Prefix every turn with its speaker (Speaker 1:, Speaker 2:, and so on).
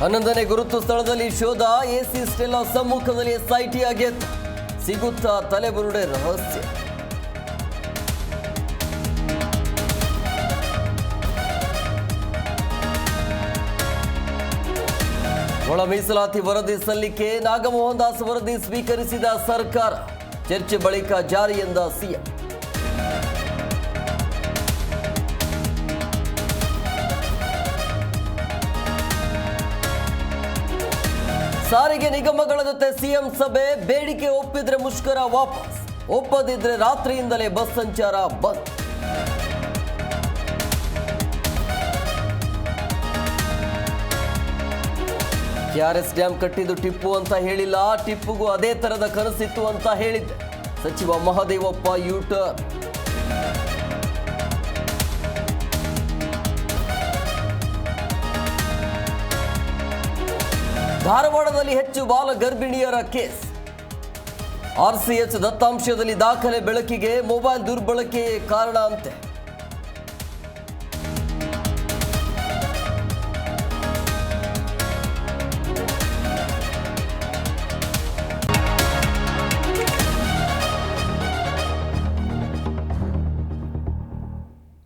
Speaker 1: 11ನೇ ಗುರುತು ಸ್ಥಳದಲ್ಲಿ ಶೋಧ. ಎಸಿ ಸ್ಟೆಲ್ಲಾ ಸಮ್ಮುಖದಲ್ಲಿ ಎಸ್ಐಟಿ ಅಗೆತ. ಸಿಗುತ್ತಾ ತಲೆಬುರುಡೆ ರಹಸ್ಯ. ಒಳ ಮೀಸಲಾತಿ ವರದಿ ಸಲ್ಲಿಕೆ. ನಾಗಮೋಹನ್ ದಾಸ್ ವರದಿ ಸ್ವೀಕರಿಸಿದ ಸರ್ಕಾರ. ಚರ್ಚೆ ಬಳಿಕ ಜಾರಿ ಎಂದ ಸಿಎಂ. ಸಾರಿಗೆ ನಿಗಮಗಳ ಜೊತೆ ಸಿಎಂ ಸಭೆ. ಬೇಡಿಕೆ ಒಪ್ಪಿದ್ರೆ ಮುಷ್ಕರ ವಾಪಸ್, ಒಪ್ಪದಿದ್ರೆ ರಾತ್ರಿಯಿಂದಲೇ ಬಸ್ ಸಂಚಾರ ಬಂದ್. ಕೆಆರ್ಎಸ್ ಡ್ಯಾಂ ಕಟ್ಟಿದ್ದು ಟಿಪ್ಪು ಅಂತ ಹೇಳಿಲ್ಲ, ಟಿಪ್ಪುಗೂ ಅದೇ ತರದ ಕನಸಿತ್ತು ಅಂತ ಹೇಳಿದ್ದೆ ಸಚಿವ ಮಹದೇವಪ್ಪ ಯೂಟರ್ನ್. ಧಾರವಾಡದಲ್ಲಿ ಹೆಚ್ಚು ಬಾಲ ಗರ್ಭಿಣಿಯರ ಕೇಸ್. ಆರ್ಸಿಎಚ್ ದತ್ತಾಂಶದಲ್ಲಿ ದಾಖಲೆ ಬೆಳಕಿಗೆ. ಮೊಬೈಲ್ ದುರ್ಬಳಕೆ ಕಾರಣ ಅಂತೆ.